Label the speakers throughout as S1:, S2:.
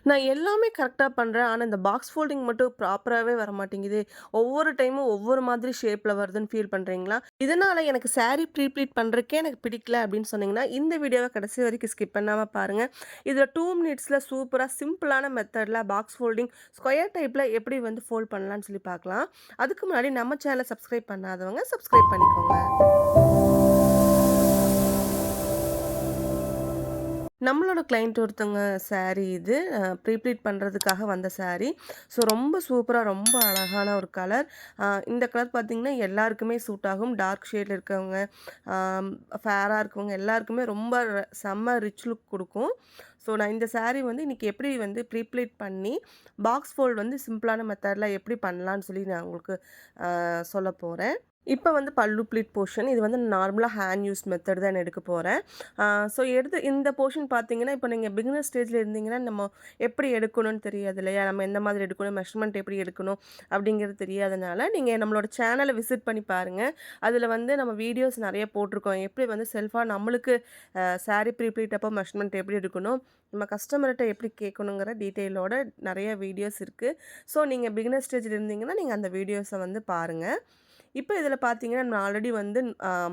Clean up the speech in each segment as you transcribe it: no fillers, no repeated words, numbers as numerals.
S1: நான் எல்லாமே கரெக்ட்டா பண்றேன். ஆனா, இந்த பாக்ஸ் ஃபோல்டிங் மட்டும் ப்ராப்பராவே வரமாட்டேங்குதே. ஒவ்வொரு டைமும் ஒவ்வொரு மாதிரி ஷேப்ல வருதுன்னு ஃபீல் பண்றீங்களா? இதனால எனக்கு சாரி ப்ரீ ப்ளீட் பண்றதுக்கே எனக்கு பிடிக்கல அப்படின்னு சொன்னீங்கன்னா, இந்த வீடியோவ கடைசி வரைக்கும் ஸ்கிப் பண்ணாம பாருங்க. இதுல 2 மினிட்ஸ்ல சூப்பரா சிம்பிளான மெத்தட்ல பாக்ஸ் ஃபோல்டிங் ஸ்கொயர் டைப்ல எப்படி வந்து ஃபோல்ட் பண்ணலான்னு சொல்லி பார்க்கலாம். அதுக்கு முன்னாடி நம்ம சேனல சப்ஸ்கிரைப் பண்ணாதவங்க சப்ஸ்கிரைப் பண்ணிக்கோங்க. நம்மளோட கிளையண்ட் ஒருத்தவங்க சாரி இது. ப்ரீ ப்ளீட் பண்ணுறதுக்காக வந்த சாரி. ஸோ ரொம்ப சூப்பரா, ரொம்ப அழகான ஒரு கலர். இந்த கலர் பார்த்தீங்கன்னா, எல்லாருக்குமே சூட் ஆகும். டார்க் ஷேட்ல இருக்கவங்க, ஃபேரா இருக்கவங்க எல்லாருக்குமே ரொம்ப செம்ம ரிச் லுக் குடுக்கும். ஸோ நான் இந்த சாரி வந்து இன்னைக்கு எப்படி வந்து ப்ரீ ப்ளீட் பண்ணி, பாக்ஸ் ஃபோல்ட் வந்து சிம்பிளான மெத்தட்ல எப்படி பண்ணலான்னு சொல்லி நான் உங்களுக்கு சொல்லப் போறேன். இப்ப வந்து பல்லு ப்ளீட் போர்ஷன். இது வந்து நார்மலா ஹேண்ட் யூஸ் மெத்தட் தான் நான் எடுக்க போறேன். ஸோ எடுத்து இந்த போர்ஷன் பார்த்தீங்கன்னா, இப்ப நீங்க பிகினர் ஸ்டேஜ்ல இருந்தீங்கன்னா, நம்ம எப்படி எடுக்கணும்னு தெரியாது இல்லையா? நம்ம எந்த மாதிரி எடுக்கணும், மெஷர்மென்ட் எப்படி எடுக்கணும் அப்படிங்கிறது தெரியாதனால, நீங்க நம்மளோட சேனல விசிட் பண்ணி பாருங்க. அதுல வந்து நம்ம வீடியோஸ் நெறைய போட்டிருக்கோம். எப்படி வந்து செல்ஃபா நம்மளுக்கு சாரி ப்ரீ ப்ளீட் அப்போ மெஷர்மென்ட் எப்படி எடுக்கணும், நம்ம கஸ்டமர்ட்ட எப்படி கேட்கணுங்கிற டீட்டெயிலோட நெறைய வீடியோஸ் இருக்கு. ஸோ நீங்க பிகினர் ஸ்டேஜ்ல இருந்தீங்கன்னா, நீங்க அந்த வீடியோஸ வந்து பாருங்க. இப்ப இதில பார்த்தீங்கன்னா, நான் ஆல்ரெடி வந்து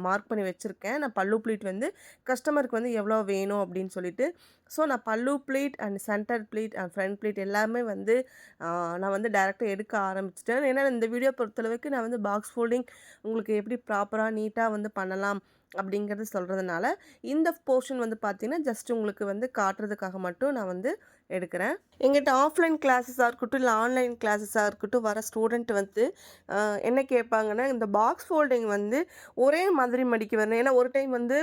S1: மார்க் பண்ணி வச்சிருக்கேன். நான் பல்லு ப்ளீட் வந்து கஸ்டமருக்கு வந்து எவ்வளோ வேணும் அப்படின்னு சொல்லிட்டு. ஸோ நான் பல்லு pleat and center pleat and front pleat எல்லாமே வந்து நான் வந்து டைரக்ட்டா எடுக்க ஆரம்பிச்சுட்டேன். ஏன்னா இந்த வீடியோ பொறுத்தளவுக்கு நான் வந்து பாக்ஸ் ஃபோல்டிங் உங்களுக்கு எப்படி ப்ராப்பரா நீட்டா வந்து பண்ணலாம் அப்படிங்கிறது சொல்றதுனால, இந்த போர்ஷன் வந்து பார்த்தீங்கன்னா, ஜஸ்ட் உங்களுக்கு வந்து காட்டுறதுக்காக மட்டும் நான் வந்து எடுக்கிறேன். எங்கிட்ட ஆஃப்லைன் கிளாஸஸா இருக்கட்டும், இல்ல ஆன்லைன் கிளாஸஸா இருக்கட்டும் வர ஸ்டூடெண்ட் வந்து அ என்ன கேட்பாங்கன்னா, இந்த பாக்ஸ் ஃபோல்டிங் வந்து ஒரே மாதிரி மடிக்க வரணும். ஏன்னா ஒரு டைம் வந்து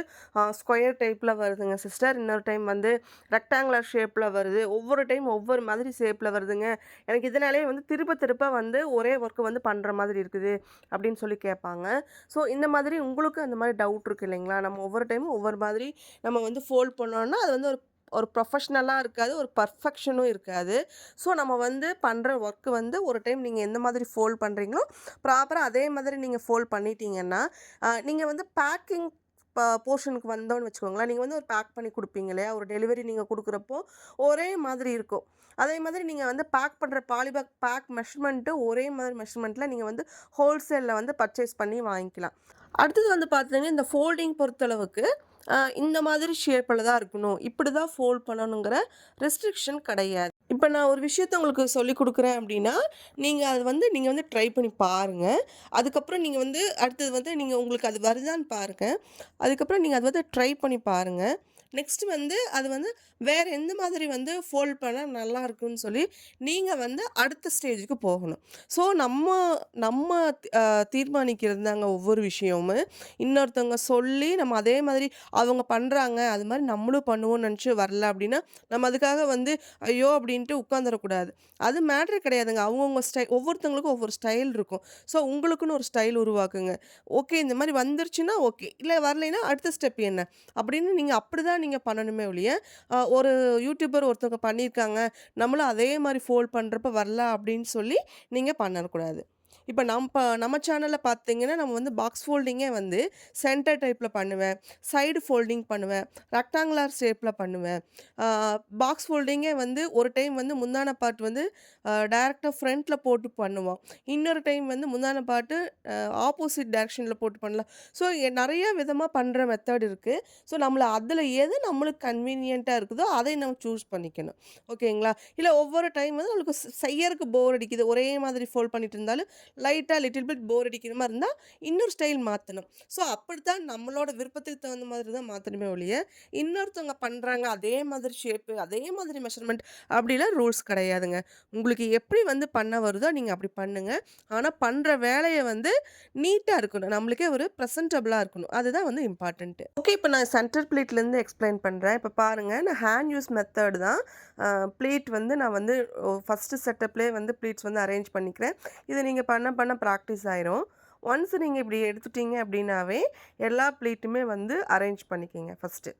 S1: ஸ்கொயர் டைப்ல வருதுங்க சிஸ்டர். இன்னொரு டைம் வந்து ரெக்டாங்குலர் ஷேப்ல வருது. ஒவ்வொரு டைம் ஒவ்வொரு மாதிரி ஷேப்ல வருதுங்க. எனக்கு இதனாலேயே வந்து திருப்ப திருப்ப வந்து ஒரே ஒர்க் வந்து பண்ற மாதிரி இருக்குது அப்படின்னு சொல்லி கேட்பாங்க. ஸோ இந்த மாதிரி உங்களுக்கு அந்த மாதிரி டவுட் இருக்கு இல்லைங்களா? நம்ம ஒவ்வொரு டைமும் ஒவ்வொரு மாதிரி நம்ம வந்து ஃபோல்ட் பண்ணோம்னா, அது வந்து ஒரு ஒரு ப்ரொஃபஷ்னலா இருக்காது. ஒரு பர்ஃபெக்ஷனும் இருக்காது. ஸோ நம்ம வந்து பண்ற ஒர்க் வந்து ஒரு டைம் நீங்க எந்த மாதிரி ஃபோல்ட் பண்றீங்களோ, ப்ராப்பரா அதே மாதிரி நீங்க ஃபோல்ட் பண்ணிட்டீங்கன்னா, நீங்க வந்து பேக்கிங் போர்ஷனுக்கு வந்தோம்னு வச்சுக்கோங்களேன். நீங்க வந்து ஒரு பேக் பண்ணி குடுப்பீங்க இல்லையா? ஒரு டெலிவரி நீங்க குடுக்குறப்போ, ஒரே மாதிரி இருக்கும். அதே மாதிரி நீங்க வந்து பேக் பண்ற பாலிபேக் பேக் மெஷர்மென்ட்டு ஒரே மாதிரி மெஷர்மென்ட்ல நீங்க வந்து ஹோல்சேல்ல வந்து பர்ச்சேஸ் பண்ணி வாங்கிக்கலாம். அடுத்தது வந்து பார்த்தீங்கன்னா, இந்த ஃபோல்டிங் பொறுத்தளவுக்கு, இந்த மாதிரி ஷேப்ல தான் இருக்கணும். இப்படி தான் ஃபோல்ட் பண்ணணுங்கிற ரெஸ்ட்ரிக்ஷன் கிடையாது. இப்ப நான் ஒரு விஷயத்த உங்களுக்கு சொல்லிக் குடுக்குறேன் அப்படின்னா, நீங்க வந்து ட்ரை பண்ணி பாருங்க. அதுக்கப்புறம் நீங்க வந்து அடுத்தது வந்து நீங்க உங்களுக்கு அது வருதான்னு பாருங்க. அதுக்கப்புறம் நீங்க அத வந்து ட்ரை பண்ணி பாருங்க. நெக்ஸ்ட் வந்து அது வந்து வேற எந்த மாதிரி வந்து ஃபோல்ட் பண்ணா நல்லாருக்குன்னு சொல்லி, நீங்க வந்து அடுத்த ஸ்டேஜுக்கு போகணும். ஸோ நம்ம நம்ம அ தீர்மானிக்கிறது தாங்க ஒவ்வொரு விஷயமுமே. இன்னொருத்தவங்க சொல்லி நம்ம அதே மாதிரி அவங்க பண்றாங்க, அது மாரி நம்மளும் பண்ணுவோம்னு நெனச்சு வரல அப்டின்னா, நம்ம அதுக்காக வந்து ஐயோ! அப்டின்ட்டு உட்காந்துரக்கூடாது. அது மேட்டரே கிடையாதுங்க. அவங்கவங்க ஒவ்வொருத்தவங்களுக்கும் ஒவ்வொரு ஸ்டைல் இருக்கும். ஸோ உங்களுக்குன்னு ஒரு ஸ்டைல் உருவாக்குங்க. ஓகே இந்த மாரி வந்துருச்சுன்னா ஓகே. இல்ல வரலைன்னா அடுத்த ஸ்டெப் என்ன? அப்படின்னு நீங்க அப்படிதான் நீங்க பண்ணணுமே ஒழிய, ஒரு யூடியூபர் ஒருத்தவங்க பண்ணியிருக்காங்க, நம்மளும் அதே மாரி ஃபோல்ட் பண்றப்ப வரல அப்படின்னு சொல்லி நீங்க பண்ணக்கூடாது. இப்ப நம்ம சேனல்ல பார்த்தீங்கன்னா, நம்ம வந்து பாக்ஸ் ஃபோல்டிங்கே வந்து சென்டர் டைப்ல பண்ணுவேன். சைடு ஃபோல்டிங் பண்ணுவேன். ரெக்டாங்குலர் ஷேப்ல பண்ணுவேன். ஆ பாக்ஸ் ஃபோல்டிங்கே வந்து ஒரு டைம் வந்து முந்தான பார்ட் வந்து டைரக்ட்டா ஃப்ரண்ட்ல போட்டு பண்ணுவோம். இன்னொரு டைம் வந்து முந்தான பார்ட்டு ஆப்போசிட் டைரக்ஷன்ல போட்டு பண்ணலாம். ஸோ நெறைய விதமா பண்ற மெத்தட் இருக்கு. ஸோ அதில எது நம்மளுக்கு கன்வீனியன்ட்டா இருக்குதோ, அதை நம்ம சூஸ் பண்ணிக்கணும். ஓகேங்களா? இல்ல ஒவ்வொரு டைம் வந்து நம்மளுக்கு செய்யறக்கு போர் அடிக்குது. ஒரே மாதிரி ஃபோல்ட் பண்ணிட்டு இருந்தாலும், லைட்டா லிட்டில் பிட் போர் அடிக்கிற மாரி இருந்தா, இன்னொரு ஸ்டைல் மாத்தணும். ஸோ அப்படித்தான் நம்மளோட விருப்பத்துக்கு தகுந்த மாதிரி தான் மாத்தணுமே ஒழிய, இன்னொருத்தவங்க பண்றாங்க அதே மாதிரி ஷேப்பு, அதே மாதிரி மெஷர்மென்ட் அப்படிலாம் ரூல்ஸ் கிடையாதுங்க. உங்களுக்கு எப்படி வந்து பண்ண வருதோ நீங்க அப்படி பண்ணுங்க. ஆனா பண்ற வேலைய வந்து நீட்டா இருக்கணும். நம்மளுக்கே ஒரு பிரசன்டபிளா இருக்கணும். அதுதான் வந்து இம்பார்ட்டன்ட். ஓகே இப்ப நான் சென்டர் ப்ளீட்லேருந்து எக்ஸ்பிளைன் பண்றேன். இப்ப பாருங்க நான் ஹேண்ட் யூஸ் மெத்தட் தான். ப்ளீட் வந்து நான் வந்து ஃபர்ஸ்ட்டு செட்டப்லேயே வந்து ப்ளீட்ஸ் வந்து அரேஞ்ச் பண்ணிக்கிறேன். இத நீங்க பண்ண பண்ண பிராக்டிஸ் ஆயிரும். ஒன்ஸ் நீங்க இப்படி எடுத்துட்டீங்க அப்படின்னாவே, எல்லா ப்ளீட்டுமே வந்து அரேஞ்ச் பண்ணிக்கங்க ஃபர்ஸ்ட்டு.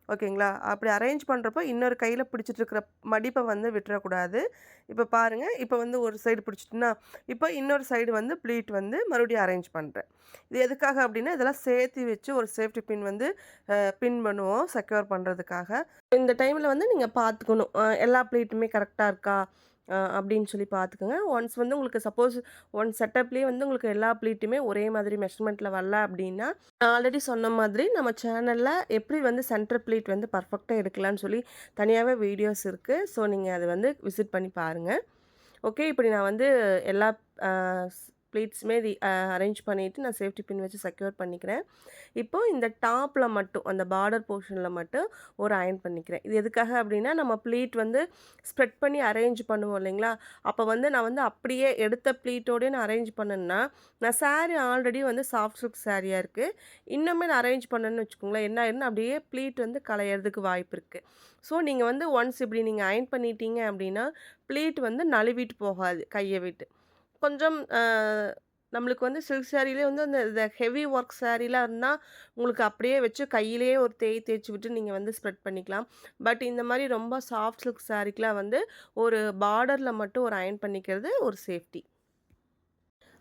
S1: ஓகேங்களா? அப்படி அரேஞ்ச் பண்றப்போ இன்னொரு கையில பிடிச்சிட்டு இருக்கிற மடிப்ப வந்து விட்டுறக்கூடாது. இப்ப பாருங்க, இப்ப வந்து ஒரு சைடு பிடிச்சிட்டேனா, இப்ப இன்னொரு சைடு வந்து ப்ளீட் வந்து மறுபடியும் அரேஞ்ச் பண்றேன். இது எதுக்காக அப்படின்னா, இதெல்லாம் சேர்த்து வச்சு ஒரு சேஃப்டி பின் வந்து பின் பண்ணுவோம் செக்யூர் பண்றதுக்காக. இந்த டைம்ல வந்து நீங்க பார்த்துக்கணும். எல்லா ப்ளீட்டுமே கரெக்ட்டா இருக்கா? அப்படின்னு சொல்லி பார்த்துக்கங்க. ஒன்ஸ் வந்து உங்களுக்கு சப்போஸ் ஒன் செட்டப்லேயே வந்து உங்களுக்கு எல்லா ப்ளீட்டுமே ஒரே மாதிரி மெஷர்மெண்ட்ல வரல அப்படின்னா, நான் ஆல்ரெடி சொன்ன மாதிரி நம்ம சேனல்ல எப்படி வந்து சென்டர் ப்ளீட் வந்து பர்ஃபெக்ட்டா எடுக்கலான்னு சொல்லி தனியாவே வீடியோஸ் இருக்கு. ஸோ நீங்க அத வந்து விசிட் பண்ணி பாருங்க. ஓகே. இப்படி நான் வந்து எல்லா அ ப்ளீட்ஸுமே அரேஞ்ச் பண்ணிட்டு நான் சேஃப்டி பின் வச்சு செக்யூர் பண்ணிக்கிறேன். இப்போ இந்த டாப்ல மட்டும் அந்த பார்டர் போர்ஷன்ல மட்டும் ஒரு அயர்ன் பண்ணிக்கிறேன். இது எதுக்காக அப்படின்னா, நம்ம ப்ளீட் வந்து ஸ்ப்ரெட் பண்ணி அரேஞ்ச் பண்ணுவோம் இல்லைங்களா? அப்போ வந்து நான் வந்து அப்படியே எடுத்த ப்ளீட்டோடயே நான் அரேஞ்ச் பண்ணேன்னா, நான் சாரி ஆல்ரெடி வந்து சாஃப்ட் சில்க் சாரியா இருக்கு. இன்னுமே நான் அரேஞ்ச் பண்ணேன்னு வச்சுக்கோங்களேன், என்ன ஆயிரும்னா அப்படியே ப்ளீட் வந்து கலையறதுக்கு வாய்ப்பு இருக்கு. ஸோ நீங்க வந்து ஒன்ஸ் இப்படி நீங்க அயர்ன் பண்ணிட்டீங்க அப்படின்னா, ப்ளீட் வந்து நழுவிட்டு போகாது கைய விட்டு. கொஞ்சம் நம்மளுக்கு வந்து சில்க் சாரிலே வந்து அந்த இந்த ஹெவி ஒர்க் சாரிலாம் இருந்தா, உங்களுக்கு அப்படியே வச்சு கையிலேயே ஒரு தேய்ச்சு விட்டு நீங்க வந்து ஸ்ப்ரெட் பண்ணிக்கலாம். பட் இந்த மாரி ரொம்ப சாஃப்ட் சில்க் சாரிக்குலாம் வந்து ஒரு பார்டர்ல மட்டும் ஒரு அயர்ன் பண்ணிக்கிறது ஒரு சேஃப்டி.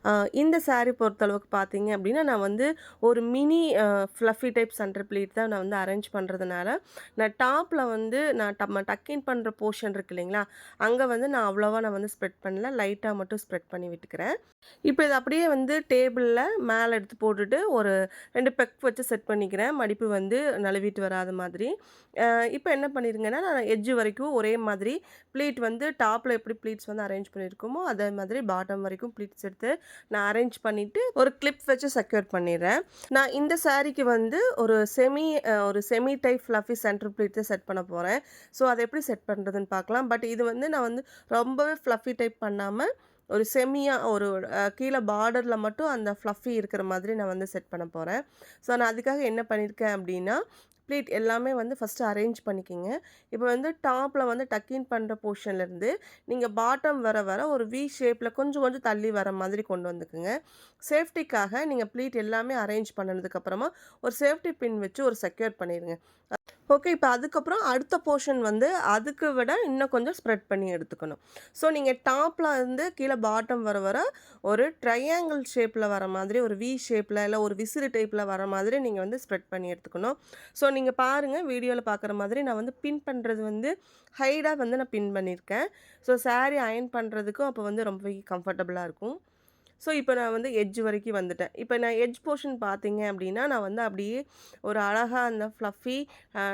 S1: அ இந்த சாரி பொறுத்தளவுக்கு பார்த்தீங்க அப்டின்னா, நான் வந்து ஒரு mini fluffy type center pleat தான் நான் வந்து அரேஞ்ச் பண்றதுனால, நான் டாப்ல வந்து நான் டக் இன் பண்ற போர்ஷன் இருக்கு இல்லைங்களா? அங்க வந்து நான் அவ்வளவா நான் வந்து ஸ்ப்ரெட் பண்ணல. லைட்டா மட்டும் ஸ்ப்ரெட் பண்ணி விட்டுக்கிறேன். இப்ப இத அப்படியே வந்து டேபிள்ல மேல எடுத்து போட்டுட்டு, ஒரு 2 பெக் வச்சு செட் பண்ணிக்கிறேன். மடிப்பு வந்து நழுவிட்டு வராத மாதிரி. அ இப்ப என்ன பண்ணிருங்கன்னா, நான் எட்ஜ் வரைக்கும் ஒரே மாதிரி ப்ளீட் வந்து டாப்ல எப்படி ப்ளீட்ஸ் வந்து அரேஞ்ச் பண்ணியிருக்கோமோ, அதே மாதிரி பாட்டம் வரைக்கும் ப்ளீட்ஸ் எடுத்து நான் அரேஞ்ச் பண்ணிட்டு, ஒரு கிளிப் வச்சு செக்யூர் பண்ணிர்றேன். நான் இந்த சாரீக்கு வந்து ஒரு semi type fluffy center pleat தான் செட் பண்ண போறேன். ஸோ, அத எப்படி செட் பண்றதுன்னு பார்க்கலாம். பட் இது வந்து நான் வந்து ரொம்பவே ஃப்ளஃபி டைப் பண்ணாம, ஒரு செமியா ஒரு கீழ பார்டர்ல மட்டும் அந்த ஃப்ளஃபி இருக்கிற மாதிரி நான் வந்து செட் பண்ண போறேன். ஸோ, நான் அதுக்காக என்ன பண்ணியிருக்கேன் அப்டின்னா, ப்ளீட் எல்லாமே வந்து ஃபர்ஸ்ட்டு அரேஞ்ச் பண்ணிக்கங்க. இப்போ வந்து டாப்ல வந்து டக் இன் பண்ற போர்ஷன்லேருந்து நீங்க பாட்டம் வர ஒரு வி ஷேப்ல கொஞ்சம் கொஞ்சம் தள்ளி வர மாதிரி கொண்டு வந்துக்குங்க. சேஃப்டிக்காக நீங்க ப்ளீட் எல்லாமே அரேஞ்ச் பண்ணதுக்கு அப்புறமா ஒரு சேஃப்டி பின் வச்சு ஒரு செக்யூர் பண்ணிருங்க. ஓகே. இப்ப அதுக்கப்புறம் அடுத்த போர்ஷன் வந்து அதுக்கு விட இன்னும் கொஞ்சம் ஸ்ப்ரெட் பண்ணி எடுத்துக்கணும். ஸோ நீங்க டாப்ல இருந்து கீழ பாட்டம் வர ஒரு ட்ரையாங்கிள் ஷேப்ல வர மாதிரி ஒரு வி ஷேப்ல இல்ல ஒரு விசிறி டைப்ல வர மாதிரி நீங்க வந்து ஸ்ப்ரெட் பண்ணி எடுத்துக்கணும். ஸோ நீங்க பாருங்க வீடியோல பார்க்குற மாதிரி நான் வந்து பின் பண்றது வந்து ஹைடா வந்து நான் பின் பண்ணியிருக்கேன். ஸோ சாரி அயர்ன் பண்றதுக்கும் அப்போ வந்து ரொம்பவே கம்ஃபர்டபுளா இருக்கும். ஸோ, இப்போ நான் வந்து எட்ஜ் வரைக்கும் வந்துட்டேன். இப்போ நான் எட்ஜ் போர்ஷன் பார்த்தீங்க அப்டின்னா, நான் வந்து அப்படியே ஒரு அழகா அந்த ஃப்ளஃபி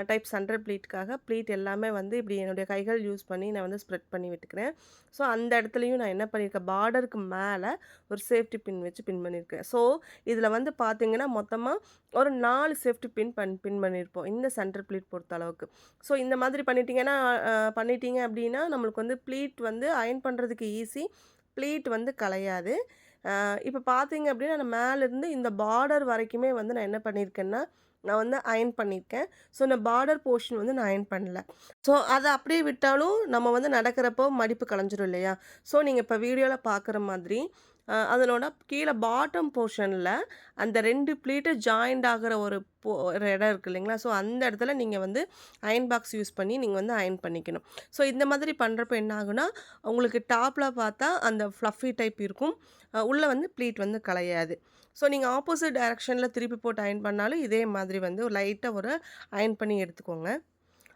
S1: டைப் சென்டர் ப்ளீட்காக ப்ளீட் எல்லாமே வந்து இப்படி என்னுடைய கைகள் யூஸ் பண்ணி நான் வந்து ஸ்ப்ரெட் பண்ணி விட்டுக்கிறேன். ஸோ, அந்த இடத்துலயும் நான் என்ன பண்ணியிருக்கேன், பார்டருக்கு மேல ஒரு சேஃப்டி பின் வச்சு பின் பண்ணியிருக்கேன். ஸோ, இதில வந்து பார்த்தீங்கன்னா, மொத்தமா ஒரு 4 சேஃப்டி பின் பண்ணியிருப்போம். இந்த சென்டர் ப்ளீட் பொறுத்த அளவுக்கு. ஸோ, இந்த மாதிரி பண்ணிட்டீங்க அப்டின்னா, நம்மளுக்கு வந்து ப்ளீட் வந்து அயர்ன் பண்றதுக்கு ஈஸி. ப்ளீட் வந்து கலையாது. இப்ப பார்த்தீங்க அப்டின்னா, நான் மேலருந்து இந்த பார்டர் வரைக்குமே வந்து நான் என்ன பண்ணியிருக்கேன்னா, நான் வந்து அயர்ன் பண்ணியிருக்கேன். ஸோ, இந்த பார்டர் போர்ஷன் வந்து நான் அயர்ன் பண்ணல. ஸோ, அத அப்படியே விட்டாலும் நம்ம வந்து நடக்கிறப்போ மடிப்பு கலைஞ்சிரும் இல்லையா? ஸோ, நீங்க இப்ப வீடியோல பார்க்குற மாதிரி அதனோட கீழ பாட்டம் போர்ஷன்ல அந்த 2 ப்ளீட்டு ஜாயிண்ட் ஆகுற ஒரு இடம் இருக்கு இல்லைங்களா? ஸோ, அந்த இடத்துல நீங்க வந்து அயர்ன் பாக்ஸ் யூஸ் பண்ணி நீங்க வந்து அயர்ன் பண்ணிக்கணும். ஸோ, இந்த மாதிரி பண்றப்ப என்ன ஆகும்னா, உங்களுக்கு டாப்ல பார்த்தா அந்த ஃப்ளஃபி டைப் இருக்கும். உள்ள வந்து ப்ளீட் வந்து கலையாது. ஸோ, நீங்க ஆப்போசிட் டைரக்ஷன்ல திருப்பி போட்டு அயர்ன் பண்ணாலும் இதே மாதிரி வந்து லைட்டா ஒரு அயர்ன் பண்ணி எடுத்துக்கோங்க.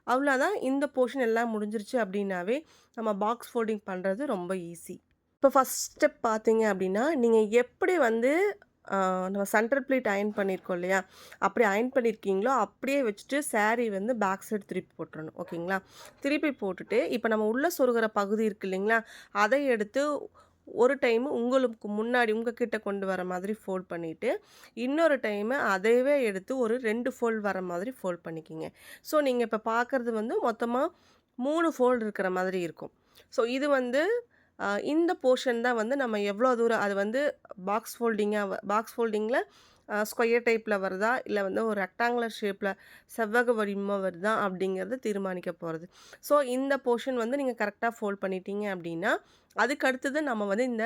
S1: அவ்வளோதான். இந்த போர்ஷன் எல்லாம் முடிஞ்சிருச்சு அப்டின்னாவே, நம்ம பாக்ஸ் ஃபோல்டிங் பண்றது ரொம்ப ஈஸி. இப்போ ஃபர்ஸ்ட் ஸ்டெப் பார்த்தீங்க அப்டின்னா, நீங்க எப்படி வந்து நம்ம சென்டர் ப்ளீட் அயர்ன் பண்ணியிருக்கோம் இல்லையா? அப்படி அயர்ன் பண்ணியிருக்கீங்களோ, அப்படியே வச்சுட்டு சாரி வந்து பேக் சைடு திருப்பி போட்டுறணும். ஓகேங்களா? திருப்பி போட்டுட்டு, இப்போ நம்ம உள்ள சொருகுற பகுதி இருக்கு இல்லைங்களா? அதை எடுத்து ஒரு டைமு உங்களுக்கு முன்னாடி உங்க கிட்ட கொண்டு வர மாதிரி ஃபோல்ட் பண்ணிட்டு, இன்னொரு டைமு அதையவே எடுத்து ஒரு 2 ஃபோல்ட் வர மாதிரி ஃபோல்ட் பண்ணிக்கிங்க. ஸோ, நீங்க இப்ப பார்க்கறது வந்து மொத்தமா 3 ஃபோல்ட் இருக்கிற மாதிரி இருக்கும். ஸோ, இது வந்து இந்த போர்ஷன் தான் வந்து நம்ம எவ்வளோ தூரம் அது வந்து பாக்ஸ் ஃபோல்டிங்கில ஸ்கொயர் டைப்பில வருதா? இல்ல வந்து ஒரு ரெக்டாங்குலர் ஷேப்ல செவ்வக வடிவமா வருதா? அப்படிங்கிறத தீர்மானிக்க போறது. ஸோ இந்த போர்ஷன் வந்து நீங்க கரெக்ட்டா ஃபோல்ட் பண்ணிட்டீங்க அப்படின்னா, அதுக்கு அடுத்தது நம்ம வந்து இந்த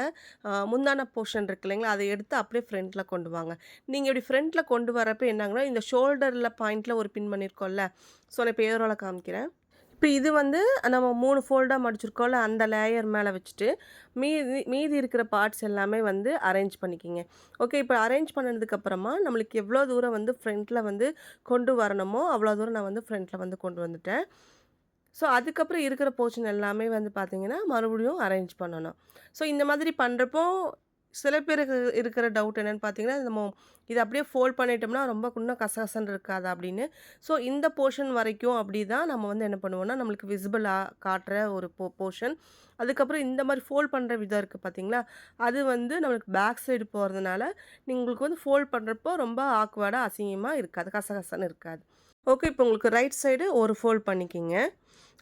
S1: முந்தான போர்ஷன் இருக்கு இல்லைங்களா? அத எடுத்து அப்படியே ஃப்ரண்ட்ல கொண்டு வாங்க. நீங்க இப்படி ஃப்ரண்ட்ல கொண்டு வரப்ப என்ன ஆகும்னா, இந்த ஷோல்டர்ல பாயிண்ட்ல ஒரு பின் பண்ணியிருக்கோம்ல, ஸோ நான் இப்ப ஏரோல காமிக்கிறேன். இப்ப இது வந்து நம்ம 3 ஃபோல்டா மடிச்சிருக்கோம்ல, அந்த லேயர் மேல வச்சுட்டு, மீதி மீதி இருக்கிற பார்ட்ஸ் எல்லாமே வந்து அரேஞ்ச் பண்ணிக்கிங்க. ஓகே, இப்ப அரேஞ்ச் பண்ணதுக்கு அப்புறமா, நம்மளுக்கு எவ்வளோ தூரம் வந்து ஃப்ரண்ட்ல வந்து கொண்டு வரணுமோ, அவ்வளோ தூரம் நான் வந்து ஃப்ரண்ட்ல வந்து கொண்டு வந்துட்டேன். ஸோ, அதுக்கப்புறம் இருக்கிற போர்ஷன் எல்லாமே வந்து பார்த்தீங்கன்னா, மறுபடியும் அரேஞ்ச் பண்ணணும். ஸோ, இந்த மாதிரி பண்றப்போ, சில பேருக்கு இருக்கிற டவுட் என்னன்னு பார்த்தீங்கன்னா, நம்ம இத அப்படியே ஃபோல்ட் பண்ணிட்டோம்னா, ரொம்ப இன்னும் கசகசன்னு இருக்காதா அப்படின்னு. ஸோ, இந்த போர்ஷன் வரைக்கும் அப்படி தான் நம்ம வந்து என்ன பண்ணுவோம்னா, நம்மளுக்கு விசிபிளா காட்டுற ஒரு போர்ஷன். அதுக்கப்புறம் இந்த மாரி ஃபோல்ட் பண்ற விதம் இருக்கு பார்த்தீங்களா, அது வந்து நம்மளுக்கு பேக் சைடு போறதுனால, உங்களுக்கு வந்து ஃபோல்ட் பண்றப்போ ரொம்ப ஆக்வர்டா, அசிங்கமா இருக்காது. கசகசன்னு இருக்காது. ஓகே, இப்போ உங்களுக்கு ரைட் சைடு ஒரு ஃபோல்ட் பண்ணிக்கிங்க.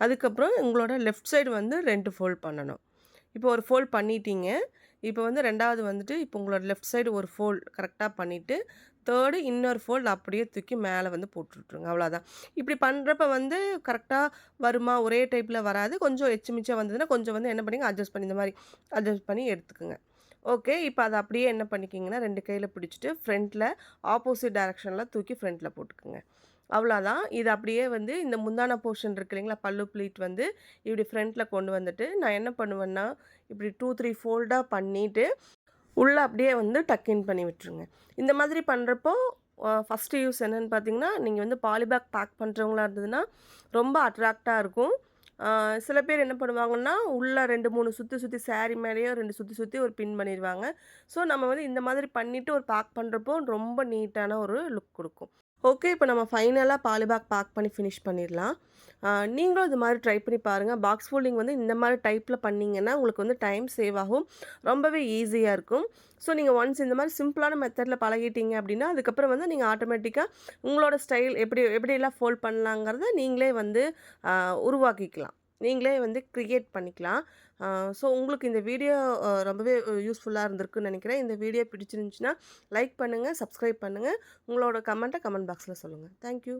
S1: அதுக்கப்புறம் உங்களோட லெஃப்ட் சைடு வந்து 2 ஃபோல்ட் பண்ணணும். இப்போ ஒரு ஃபோல்ட் பண்ணிட்டீங்க. இப்போ வந்து 2வது வந்துட்டு இப்போ உங்களோட லெஃப்ட் சைடு ஒரு ஃபோல்ட் கரெக்ட்டா பண்ணிட்டு, 3 இன்னொரு ஃபோல்ட் அப்படியே தூக்கி மேல வந்து போட்டு விட்டுருங்க. அவ்வளோதான். இப்படி பண்றப்ப வந்து கரெக்ட்டா வருமா? ஒரே டைப்ல வராது. கொஞ்சம் எச்சு மிச்சம் வந்ததுன்னா, கொஞ்சம் வந்து என்ன பண்ணீங்க, அட்ஜஸ்ட் பண்ணி இந்த மாரி அட்ஜஸ்ட் பண்ணி எடுத்துக்கங்க. ஓகே. இப்ப அத அப்படியே என்ன பண்ணிக்கிங்கன்னா, 2 கையில பிடிச்சுட்டு ஃப்ரண்ட்ல ஆப்போசிட் டைரக்ஷன்ல தூக்கி ஃப்ரண்ட்ல போட்டுக்குங்க. அவ்வளோதான். இது அப்படியே வந்து இந்த முந்தான போர்ஷன் இருக்கு இல்லைங்களா? பல்லு ப்ளீட் வந்து இப்படி ஃப்ரண்ட்ல கொண்டு வந்துட்டு, நான் என்ன பண்ணுவேன்னா, இப்படி 2, 3 ஃபோல்டா பண்ணிட்டு, உள்ள அப்படியே வந்து டக் இன் பண்ணி விட்டுருங்க. இந்த மாதிரி பண்றப்போ, ஃபர்ஸ்ட்டு யூஸ் என்னன்னு பார்த்தீங்கன்னா, நீங்க வந்து பாலிபேக் பேக் பண்றவங்களா இருந்ததுன்னா, ரொம்ப அட்ராக்ட்டா இருக்கும். ஆ சில பேர் என்ன பண்ணுவாங்கன்னா, உள்ள 2, 3 சுத்தி சுத்தி சாரி மேலேயே 2 சுத்தி சுத்தி ஒரு பின் பண்ணிருவாங்க. ஸோ, நம்ம வந்து இந்த மாதிரி பண்ணிட்டு ஒரு பேக் பண்றப்போ, ரொம்ப நீட்டான ஒரு லுக் குடுக்கும். ஓகே. இப்ப நம்ம ஃபைனலா பாலிபேக் பேக் பண்ணி ஃபினிஷ் பண்ணிரலாம். நீங்களும் இது மாரி ட்ரை பண்ணி பாருங்க. பாக்ஸ் ஃபோல்டிங் வந்து இந்த மாரி டைப்ல பண்ணீங்கன்னா, உங்களுக்கு வந்து டைம் சேவ் ஆகும். ரொம்பவே ஈஸியா இருக்கும். ஸோ, நீங்க ஒன்ஸ் இந்த மாரி சிம்பிளான மெத்தட்ல பழகிட்டீங்க அப்டின்னா, அதுக்கப்புறம் வந்து நீங்க ஆட்டோமேட்டிக்கா உங்களோட ஸ்டைல் எப்படியெல்லாம் ஃபோல்ட் பண்ணலாங்கிறத நீங்களே வந்து அ உருவாக்கிக்கலாம். நீங்களே வந்து கிரியேட் பண்ணிக்கலாம். அ ஸோ, உங்களுக்கு இந்த வீடியோ ரொம்பவே யூஸ்ஃபுல்லா இருந்திருக்குன்னு நெனைக்கிறேன். இந்த வீடியோ பிடிச்சிருந்துச்சுன்னா, லைக் பண்ணுங்க, சப்ஸ்கிரைப் பண்ணுங்க. உங்களோட கமெண்ட்ட கமெண்ட் பாக்ஸ்ல சொல்லுங்க. Thank you.